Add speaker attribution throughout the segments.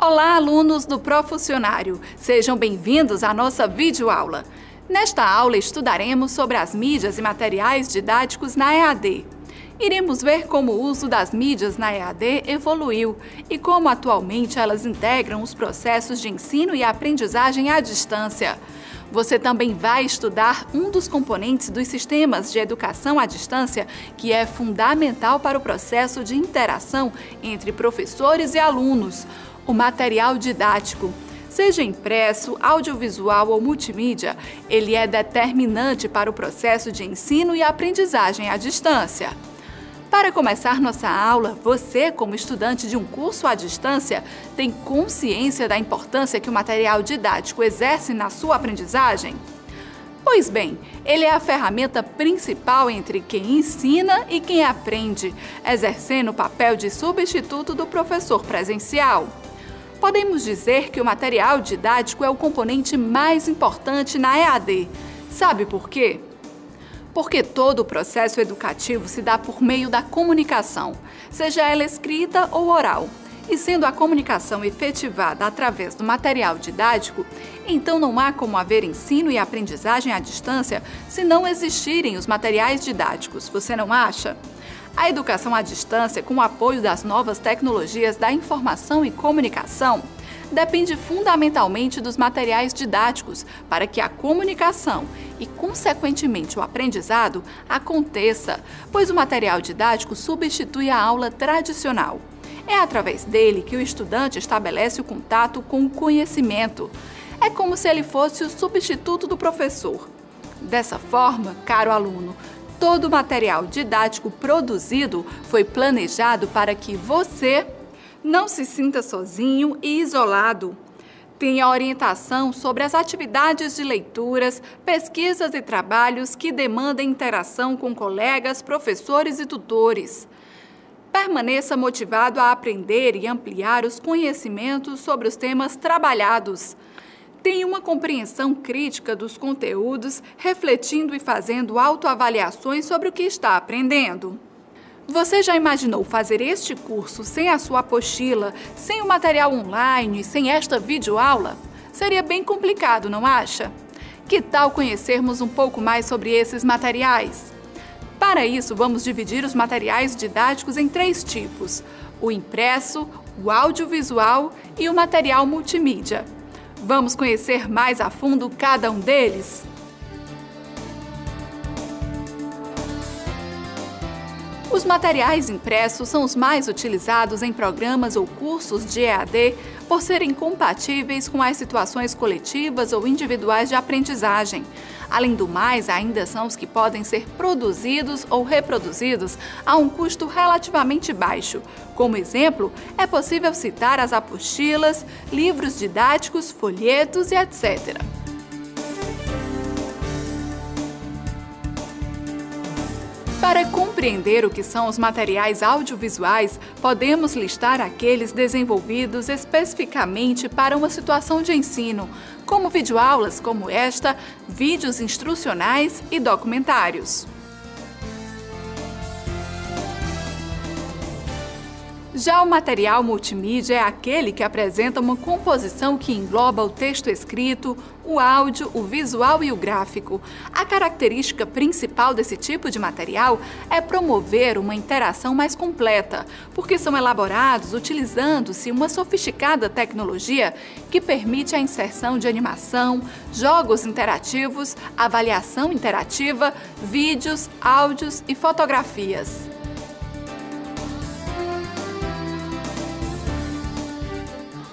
Speaker 1: Olá, alunos do Profuncionário! Sejam bem-vindos à nossa videoaula. Nesta aula, estudaremos sobre as mídias e materiais didáticos na EAD. Iremos ver como o uso das mídias na EAD evoluiu e como atualmente elas integram os processos de ensino e aprendizagem à distância. Você também vai estudar um dos componentes dos sistemas de educação à distância que é fundamental para o processo de interação entre professores e alunos, o material didático. Seja impresso, audiovisual ou multimídia, ele é determinante para o processo de ensino e aprendizagem à distância. Para começar nossa aula, você, como estudante de um curso à distância, tem consciência da importância que o material didático exerce na sua aprendizagem? Pois bem, ele é a ferramenta principal entre quem ensina e quem aprende, exercendo o papel de substituto do professor presencial. Podemos dizer que o material didático é o componente mais importante na EAD. Sabe por quê? Porque todo o processo educativo se dá por meio da comunicação, seja ela escrita ou oral. E sendo a comunicação efetivada através do material didático, então não há como haver ensino e aprendizagem à distância se não existirem os materiais didáticos, você não acha? A educação à distância, com o apoio das novas tecnologias da informação e comunicação, depende fundamentalmente dos materiais didáticos para que a comunicação e, consequentemente, o aprendizado aconteça, pois o material didático substitui a aula tradicional. É através dele que o estudante estabelece o contato com o conhecimento. É como se ele fosse o substituto do professor. Dessa forma, caro aluno, todo o material didático produzido foi planejado para que você não se sinta sozinho e isolado. Tenha orientação sobre as atividades de leituras, pesquisas e trabalhos que demandam interação com colegas, professores e tutores. Permaneça motivado a aprender e ampliar os conhecimentos sobre os temas trabalhados. Tenha uma compreensão crítica dos conteúdos, refletindo e fazendo autoavaliações sobre o que está aprendendo. Você já imaginou fazer este curso sem a sua apostila, sem o material online, sem esta videoaula? Seria bem complicado, não acha? Que tal conhecermos um pouco mais sobre esses materiais? Para isso, vamos dividir os materiais didáticos em 3 tipos: o impresso, o audiovisual e o material multimídia. Vamos conhecer mais a fundo cada um deles? Os materiais impressos são os mais utilizados em programas ou cursos de EAD por serem compatíveis com as situações coletivas ou individuais de aprendizagem. Além do mais, ainda são os que podem ser produzidos ou reproduzidos a um custo relativamente baixo. Como exemplo, é possível citar as apostilas, livros didáticos, folhetos e etc. Para compreender o que são os materiais audiovisuais, podemos listar aqueles desenvolvidos especificamente para uma situação de ensino, como videoaulas como esta, vídeos instrucionais e documentários. Já o material multimídia é aquele que apresenta uma composição que engloba o texto escrito, o áudio, o visual e o gráfico. A característica principal desse tipo de material é promover uma interação mais completa, porque são elaborados utilizando-se uma sofisticada tecnologia que permite a inserção de animação, jogos interativos, avaliação interativa, vídeos, áudios e fotografias.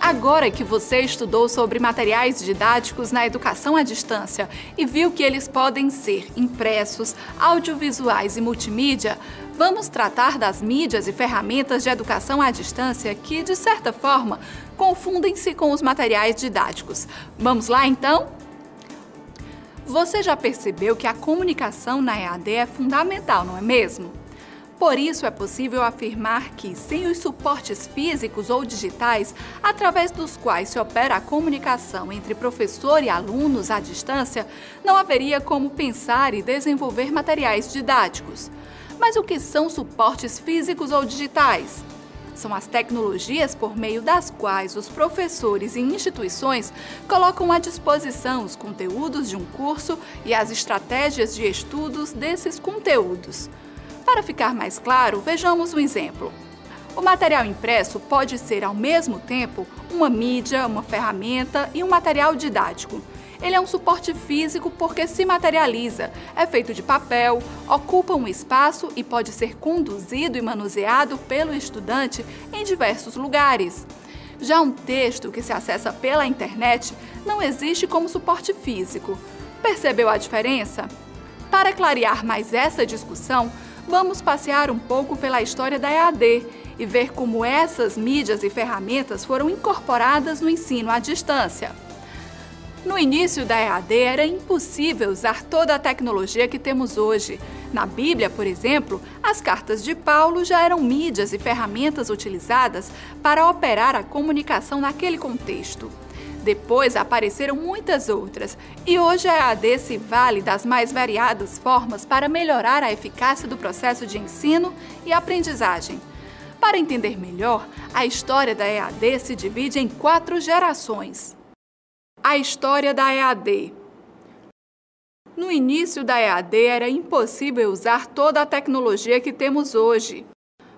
Speaker 1: Agora que você estudou sobre materiais didáticos na educação à distância e viu que eles podem ser impressos, audiovisuais e multimídia, vamos tratar das mídias e ferramentas de educação à distância que, de certa forma, confundem-se com os materiais didáticos. Vamos lá, então? Você já percebeu que a comunicação na EAD é fundamental, não é mesmo? Por isso, é possível afirmar que, sem os suportes físicos ou digitais, através dos quais se opera a comunicação entre professor e alunos à distância, não haveria como pensar e desenvolver materiais didáticos. Mas o que são suportes físicos ou digitais? são as tecnologias por meio das quais os professores e instituições colocam à disposição os conteúdos de um curso e as estratégias de estudos desses conteúdos. Para ficar mais claro, vejamos um exemplo. O material impresso pode ser, ao mesmo tempo, uma mídia, uma ferramenta e um material didático. Ele é um suporte físico porque se materializa, é feito de papel, ocupa um espaço e pode ser conduzido e manuseado pelo estudante em diversos lugares. Já um texto que se acessa pela internet não existe como suporte físico. Percebeu a diferença? Para clarear mais essa discussão, vamos passear um pouco pela história da EAD e ver como essas mídias e ferramentas foram incorporadas no ensino à distância. No início da EAD, era impossível usar toda a tecnologia que temos hoje. Na Bíblia, por exemplo, as cartas de Paulo já eram mídias e ferramentas utilizadas para operar a comunicação naquele contexto. Depois apareceram muitas outras, e hoje a EAD se vale das mais variadas formas para melhorar a eficácia do processo de ensino e aprendizagem. Para entender melhor, a história da EAD se divide em 4 gerações. A história da EAD. No início da EAD era impossível usar toda a tecnologia que temos hoje.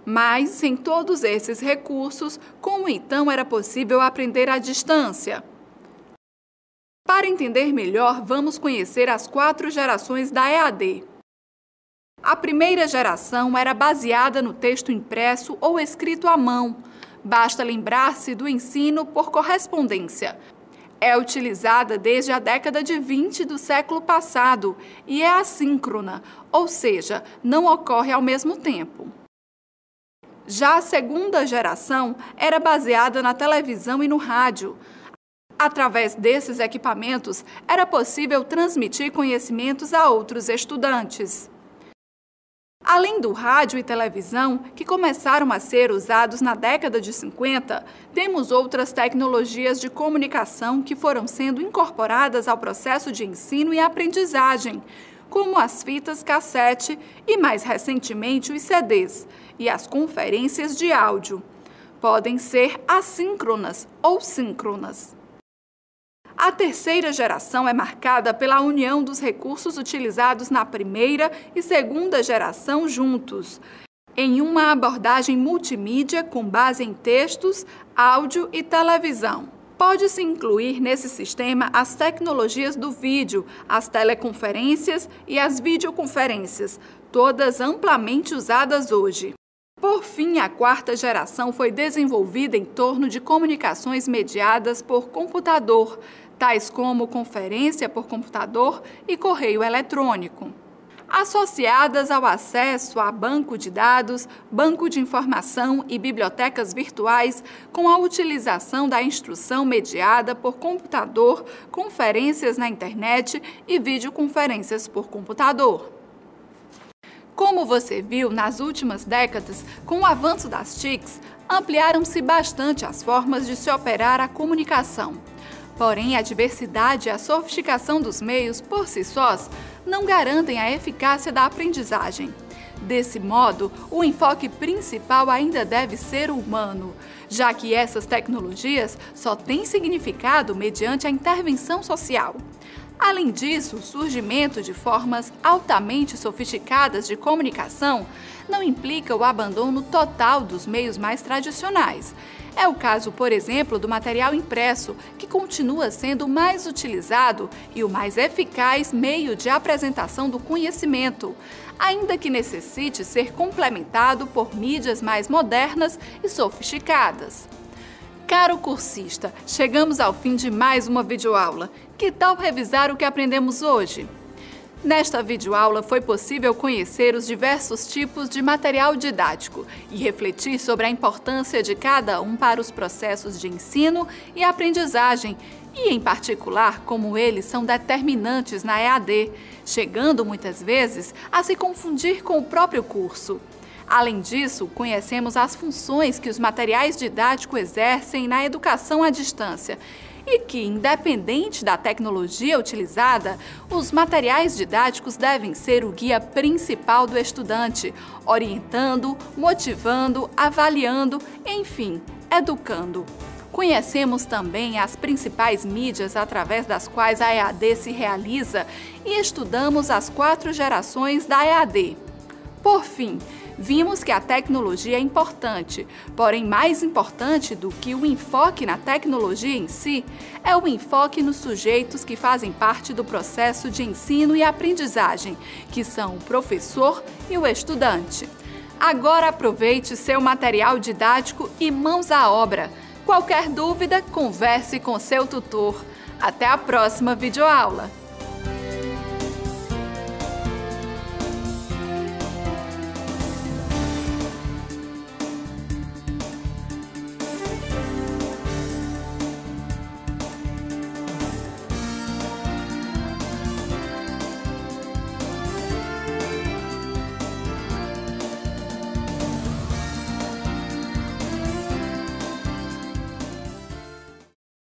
Speaker 1: Mas, sem todos esses recursos, como então era possível aprender à distância? Para entender melhor, vamos conhecer as 4 gerações da EAD. A primeira geração era baseada no texto impresso ou escrito à mão. Basta lembrar-se do ensino por correspondência. É utilizada desde a década de 20 do século passado e é assíncrona, ou seja, não ocorre ao mesmo tempo. Já a segunda geração era baseada na televisão e no rádio. Através desses equipamentos, era possível transmitir conhecimentos a outros estudantes. Além do rádio e televisão, que começaram a ser usados na década de 50, temos outras tecnologias de comunicação que foram sendo incorporadas ao processo de ensino e aprendizagem, como as fitas cassete e, mais recentemente, os CDs e as conferências de áudio. Podem ser assíncronas ou síncronas. A terceira geração é marcada pela união dos recursos utilizados na primeira e segunda geração juntos, em uma abordagem multimídia com base em textos, áudio e televisão. Pode-se incluir nesse sistema as tecnologias do vídeo, as teleconferências e as videoconferências, todas amplamente usadas hoje. Por fim, a quarta geração foi desenvolvida em torno de comunicações mediadas por computador, tais como conferência por computador e correio eletrônico, associadas ao acesso a banco de dados, banco de informação e bibliotecas virtuais com a utilização da instrução mediada por computador, conferências na internet e videoconferências por computador. Como você viu, nas últimas décadas, com o avanço das TICs, ampliaram-se bastante as formas de se operar a comunicação. Porém, a diversidade e a sofisticação dos meios, por si sós, não garantem a eficácia da aprendizagem. Desse modo, o enfoque principal ainda deve ser o humano, já que essas tecnologias só têm significado mediante a intervenção social. Além disso, o surgimento de formas altamente sofisticadas de comunicação não implica o abandono total dos meios mais tradicionais. É o caso, por exemplo, do material impresso, que continua sendo o mais utilizado e o mais eficaz meio de apresentação do conhecimento, ainda que necessite ser complementado por mídias mais modernas e sofisticadas. Caro cursista, chegamos ao fim de mais uma videoaula. Que tal revisar o que aprendemos hoje? Nesta videoaula foi possível conhecer os diversos tipos de material didático e refletir sobre a importância de cada um para os processos de ensino e aprendizagem e, em particular, como eles são determinantes na EAD, chegando muitas vezes a se confundir com o próprio curso. Além disso, conhecemos as funções que os materiais didáticos exercem na educação à distância e que, independente da tecnologia utilizada, os materiais didáticos devem ser o guia principal do estudante, orientando, motivando, avaliando, enfim, educando. Conhecemos também as principais mídias através das quais a EAD se realiza e estudamos as 4 gerações da EAD. Por fim, vimos que a tecnologia é importante, porém mais importante do que o enfoque na tecnologia em si, é o enfoque nos sujeitos que fazem parte do processo de ensino e aprendizagem, que são o professor e o estudante. Agora aproveite seu material didático e mãos à obra. Qualquer dúvida, converse com seu tutor. Até a próxima videoaula!